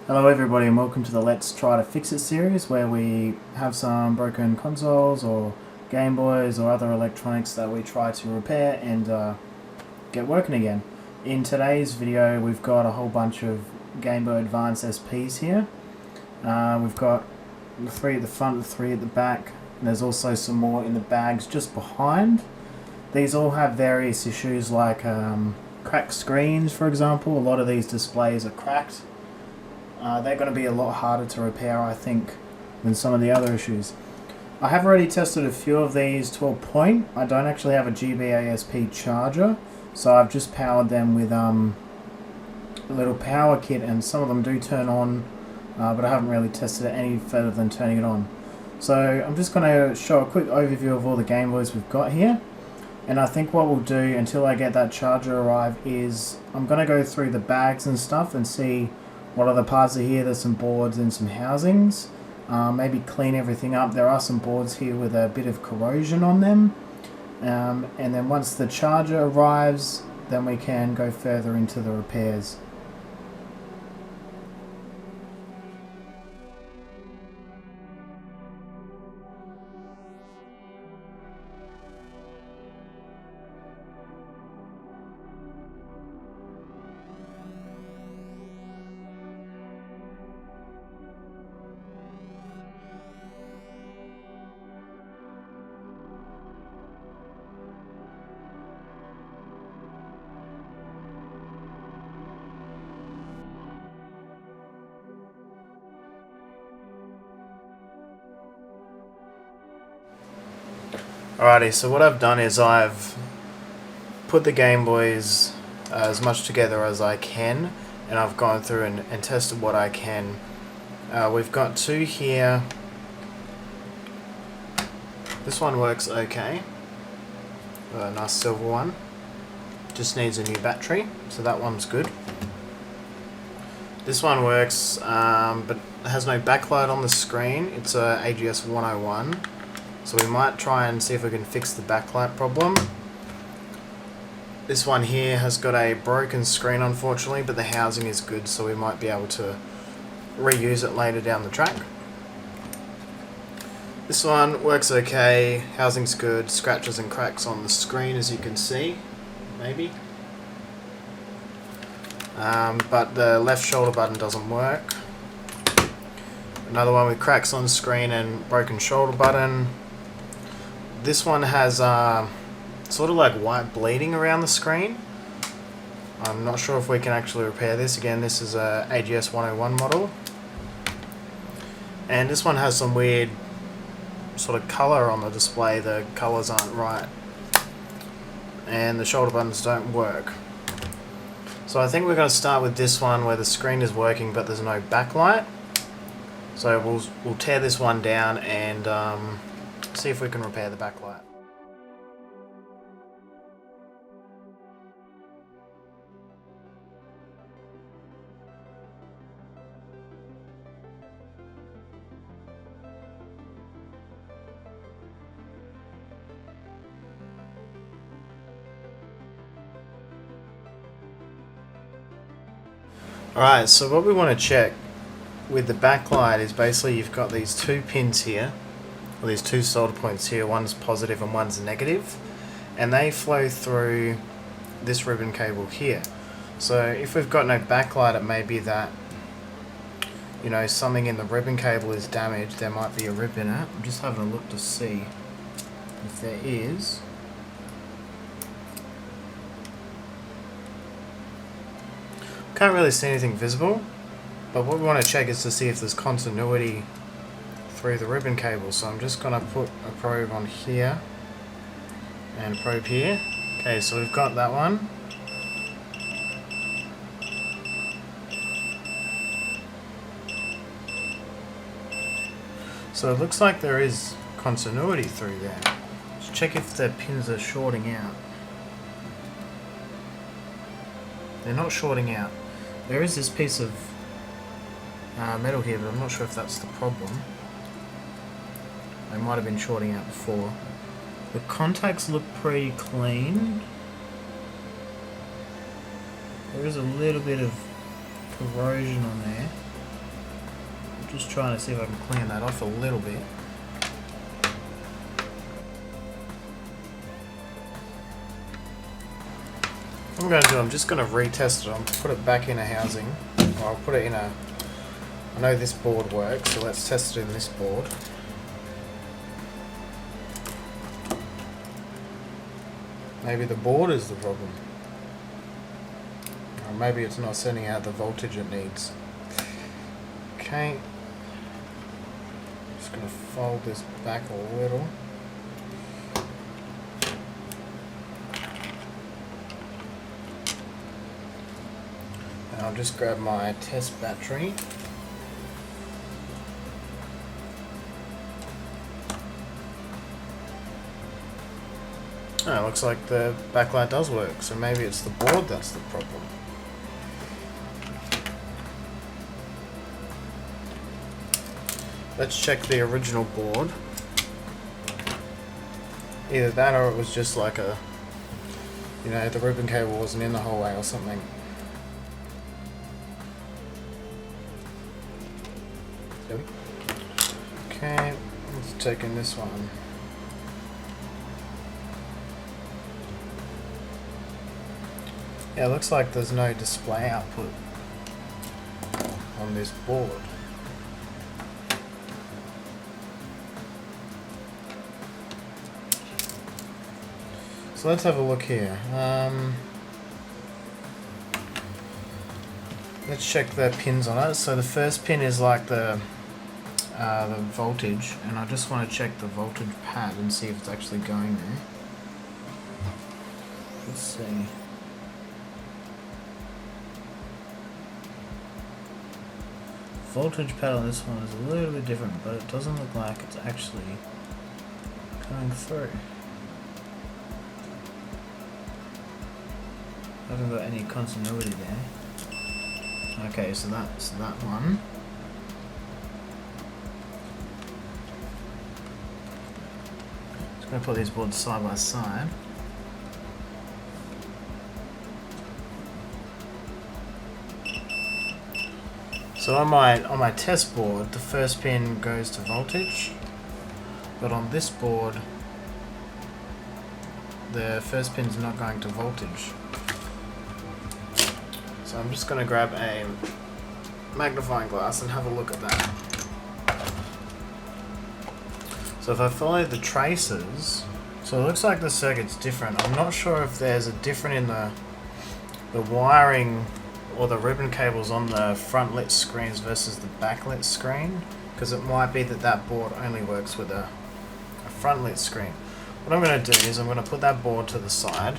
Hello everybody and welcome to the Let's Try to Fix It series, where we have some broken consoles or Game Boys or other electronics that we try to repair and get working again. In today's video we've got a whole bunch of Game Boy Advance SPs here. We've got 3 at the front, 3 at the back, and there's also some more in the bags just behind. These all have various issues like cracked screens, for example. A lot of these displays are cracked. They're going to be a lot harder to repair, I think, than some of the other issues. I have already tested a few of these to a point. I don't actually have a GBA SP charger, so I've just powered them with a little power kit, and some of them do turn on, but I haven't really tested it any further than turning it on. So I'm just going to show a quick overview of all the Game Boys we've got here. And I think what we'll do until I get that charger arrive is I'm going to go through the bags and stuff and see what other parts are here. There's some boards and some housings. Maybe clean everything up. There are some boards here with a bit of corrosion on them. And then once the charger arrives, then we can go further into the repairs. Alrighty, so what I've done is I've put the Game Boys as much together as I can, and I've gone through and tested what I can. We've got 2 here. This one works okay. A nice silver one. Just needs a new battery, so that one's good. This one works, but has no backlight on the screen. It's a AGS-101. So we might try and see if we can fix the backlight problem. This one here has got a broken screen, unfortunately, but the housing is good, so we might be able to reuse it later down the track. This one works okay, housing's good, scratches and cracks on the screen as you can see, maybe. But the left shoulder button doesn't work. Another one with cracks on the screen and broken shoulder button. This one has sort of like white bleeding around the screen. I'm not sure if we can actually repair this. Again, this is a AGS-101 model. And this one has some weird sort of colour on the display. The colours aren't right. And the shoulder buttons don't work. So I think we're going to start with this one where the screen is working but there's no backlight. So we'll tear this one down and see if we can repair the backlight. Alright, so what we want to check with the backlight is basically you've got these 2 pins here, or these 2 solder points here, one's positive and one's negative, and they flow through this ribbon cable here. So if we've got no backlight, it may be that, you know, something in the ribbon cable is damaged. There might be a rip in it. I'm just having a look to see if there is. Can't really see anything visible, but what we want to check is to see if there's continuity through the ribbon cable. So I'm just going to put a probe on here and a probe here. Okay, so we've got that one. So it looks like there is continuity through there. Let's check if the pins are shorting out. They're not shorting out. There is this piece of metal here, but I'm not sure if that's the problem. They might have been shorting out before. The contacts look pretty clean. There is a little bit of corrosion on there. Just trying to see if I can clean that off a little bit. What I'm going to do, I'm just going to retest it. I'll put it back in a housing. Or I'll put it in a... I know this board works, so let's test it in this board. Maybe the board is the problem. Or maybe it's not sending out the voltage it needs. Okay. Just going to fold this back a little. And I'll just grab my test battery. Oh, it looks like the backlight does work, so maybe it's the board that's the problem. Let's check the original board. Either that or it was just like a, you know, the ribbon cable wasn't in the hallway or something. Okay, let's take in this one. Yeah, it looks like there's no display output on this board. So let's have a look here. Let's check the pins on it. So the first pin is like the voltage, and I just want to check the voltage pad and see if it's actually going there. Let's see. Voltage pad on this one is a little bit different, but it doesn't look like it's actually going through. I haven't got any continuity there. Okay, so that's that one. Just going to put these boards side by side. So on my test board, the first pin goes to voltage, but on this board, the first pin's not going to voltage. So I'm just going to grab a magnifying glass and have a look at that. So if I follow the traces, so it looks like the circuit's different. I'm not sure if there's a difference in the wiring or the ribbon cables on the front lit screens versus the backlit screen, because it might be that that board only works with a front lit screen. What I'm going to do is I'm going to put that board to the side.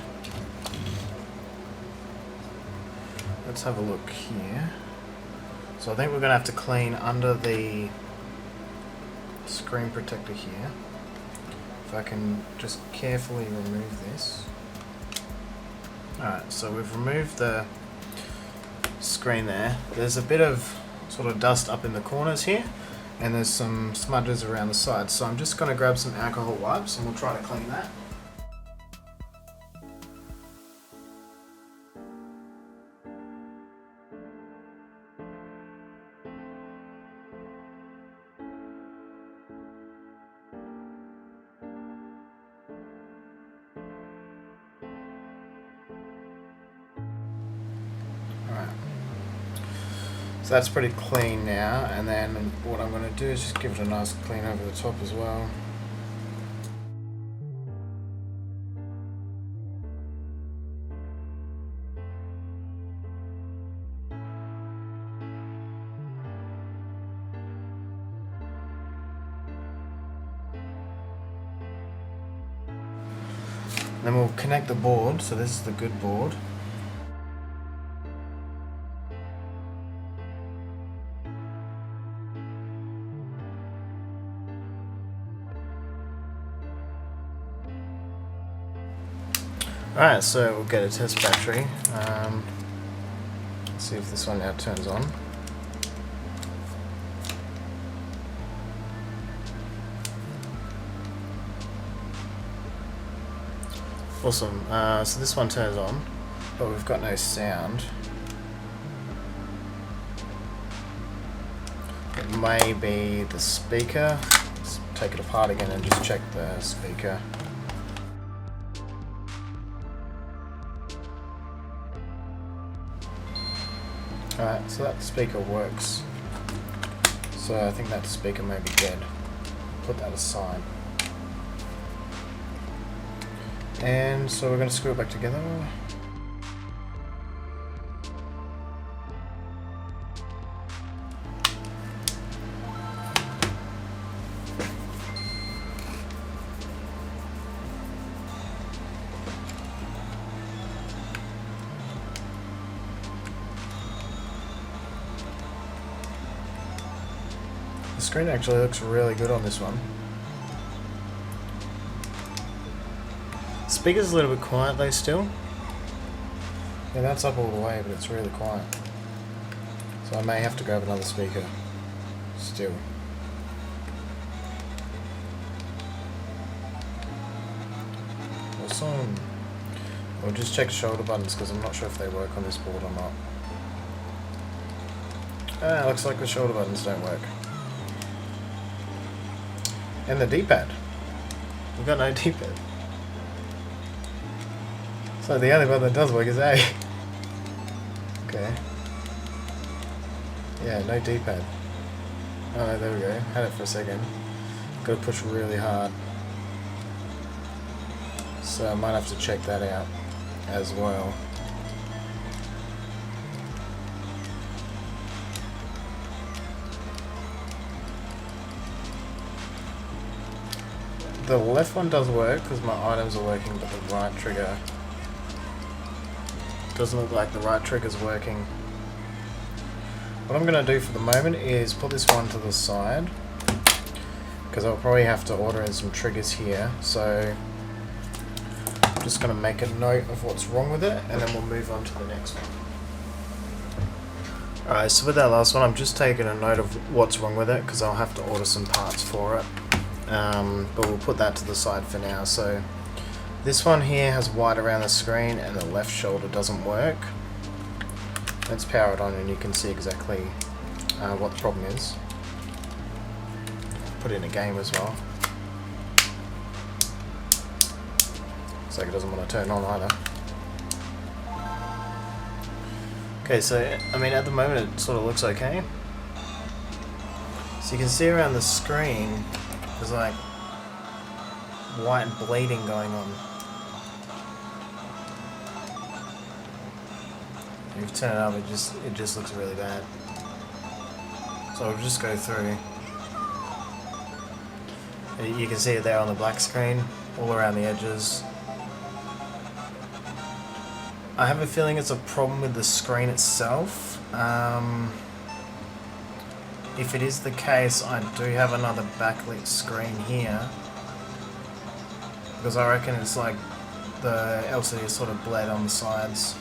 Let's have a look here. So I think we're going to have to clean under the screen protector here. If I can just carefully remove this. Alright, so we've removed the screen there. There's a bit of sort of dust up in the corners here, and there's some smudges around the sides. So I'm just going to grab some alcohol wipes and we'll try to clean that. So that's pretty clean now, and then what I'm going to do is just give it a nice clean over the top as well. Then we'll connect the board, so this is the good board. Alright, so we'll get a test battery. Let's see if this one now turns on. Awesome. So this one turns on, but we've got no sound. It may be the speaker. Let's take it apart again and just check the speaker. Alright, so that speaker works. So I think that speaker may be dead. Put that aside. And so we're going to screw it back together. The screen actually looks really good on this one. Speaker's a little bit quiet though still. Yeah, that's up all the way, but it's really quiet. So I may have to grab another speaker still. Awesome. We'll just check shoulder buttons because I'm not sure if they work on this board or not. Ah, looks like the shoulder buttons don't work. And the D-pad. We've got no D-pad. So the only button that does work is A. Okay. Yeah, no D-pad. Oh no, there we go. Had it for a second. Gotta push really hard. So I might have to check that out as well. The left one does work because my items are working, but the right trigger doesn't look like the right trigger's working. What I'm going to do for the moment is put this one to the side because I'll probably have to order in some triggers here. So I'm just going to make a note of what's wrong with it and then we'll move on to the next one. Alright, so with that last one I'm just taking a note of what's wrong with it because I'll have to order some parts for it. But we'll put that to the side for now. So this one here has white around the screen and the left shoulder doesn't work. Let's power it on and you can see exactly what the problem is. Put in a game as well. Looks like it doesn't want to turn on either. Okay, so I mean at the moment it sort of looks okay. So you can see around the screen there's like white bleeding going on. If you turn it up, it just looks really bad. So I'll just go through. You can see it there on the black screen, all around the edges. I have a feeling it's a problem with the screen itself. If it is the case, I do have another backlit screen here. Because I reckon it's like the LCD is sort of bled on the sides.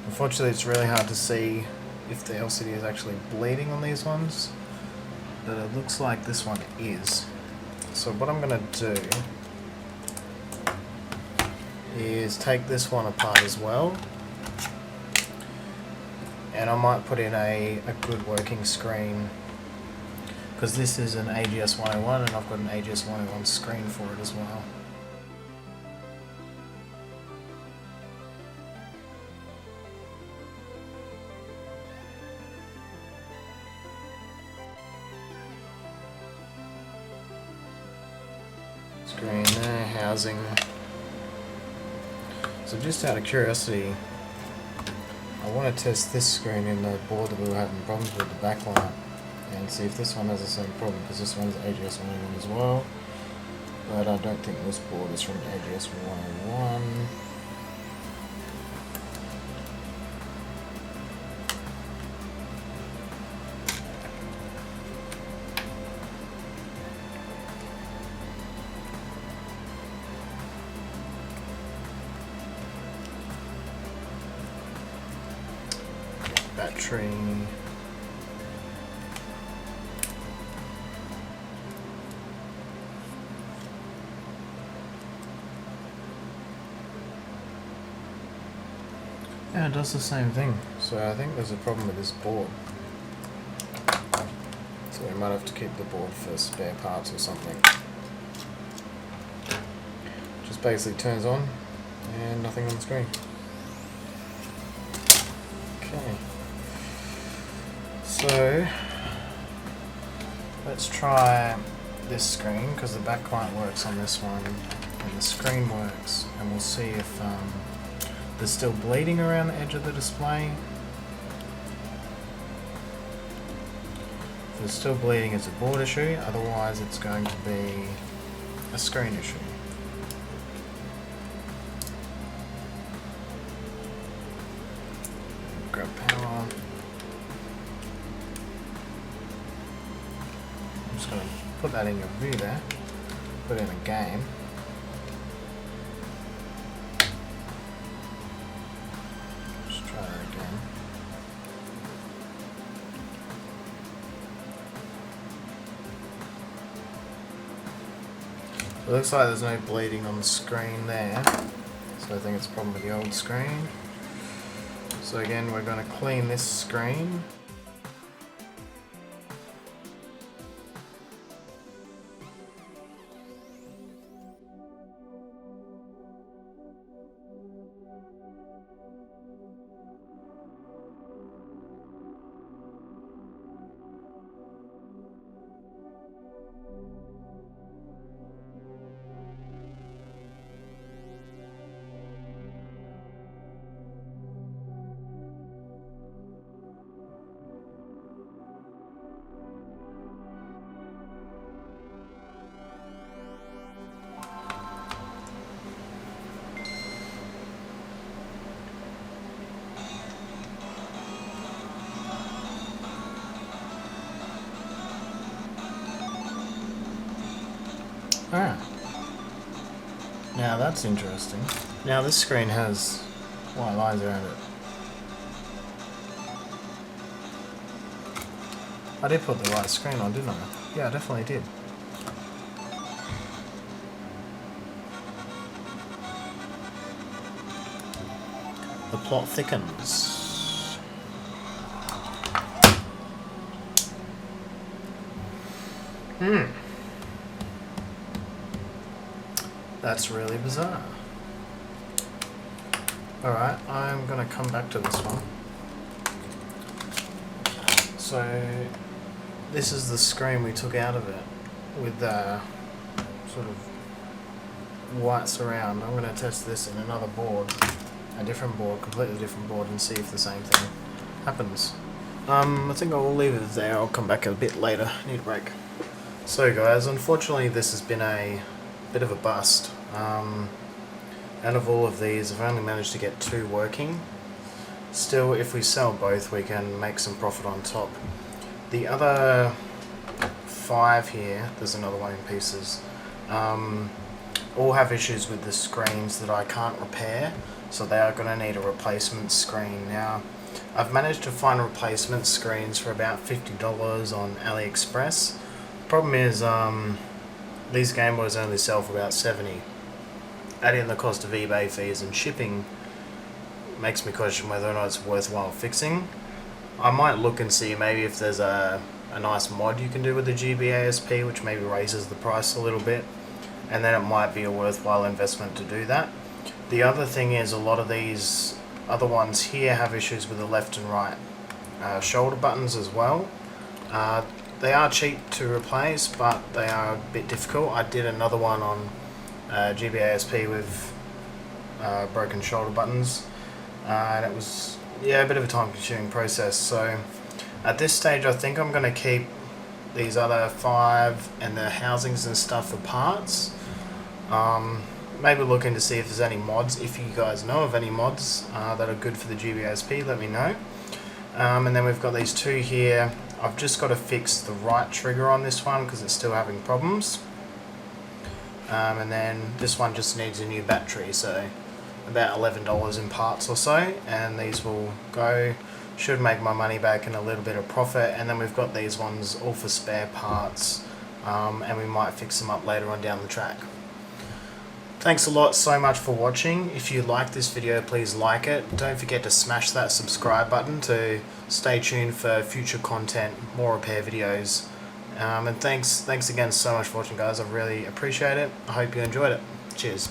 Unfortunately, it's really hard to see if the LCD is actually bleeding on these ones. But it looks like this one is. So what I'm going to do is take this one apart as well. And I might put in a good working screen because this is an AGS-101 and I've got an AGS-101 screen for it as well. Screen there, housing. So just out of curiosity, I want to test this screen in the board that we were having problems with, the backlight, and see if this one has the same problem, because this one's AGS-101 as well, but I don't think this board is from AGS-101. Battery. Yeah, it does the same thing. So I think there's a problem with this board. So we might have to keep the board for spare parts or something. Just basically turns on and nothing on the screen. Okay. So let's try this screen because the backlight works on this one and the screen works, and we'll see if there's still bleeding around the edge of the display. If there's still bleeding, it's a board issue, otherwise it's going to be a screen issue. Grab power. I'm just going to put that in your view there, put in a game. Just try that again. It looks like there's no bleeding on the screen there, so I think it's a problem with the old screen. So again, we're going to clean this screen. Ah, now that's interesting. Now this screen has white lines around it. I did put the right screen on, didn't I? Yeah, I definitely did. The plot thickens. That's really bizarre. Alright, I'm going to come back to this one. So, this is the screen we took out of it with the sort of white surround. I'm going to test this in another board, a different board, completely different board, and see if the same thing happens. I think I will leave it there. I'll come back a bit later. Need a break. So guys, unfortunately this has been a bit of a bust. Out of all of these, I've only managed to get 2 working. Still, if we sell both, we can make some profit on top. The other 5 here, there's another one in pieces, all have issues with the screens that I can't repair, so they are going to need a replacement screen. Now, I've managed to find replacement screens for about $50 on AliExpress. Problem is, these Gameboys only sell for about $70. Adding in the cost of eBay fees and shipping makes me question whether or not it's worthwhile fixing. I might look and see maybe if there's a nice mod you can do with the GBA SP, which maybe raises the price a little bit, and then it might be a worthwhile investment to do that. The other thing is, a lot of these other ones here have issues with the left and right shoulder buttons as well. They are cheap to replace, but they are a bit difficult. I did another one on GBA SP with broken shoulder buttons, and it was a bit of a time consuming process. So at this stage I think I'm going to keep these other 5 and the housings and stuff for parts. Maybe looking to see if there's any mods. If you guys know of any mods that are good for the GBA SP, let me know. And then we've got these 2 here. I've just got to fix the right trigger on this one because it's still having problems. And then this one just needs a new battery, so about $11 in parts or so, and these will go. Should make my money back and a little bit of profit. And then we've got these ones all for spare parts, and we might fix them up later on down the track. Thanks a lot so much for watching. If you like this video, please like it. Don't forget to smash that subscribe button to stay tuned for future content, more repair videos. And thanks again so much for watching, guys. I really appreciate it. I hope you enjoyed it. Cheers.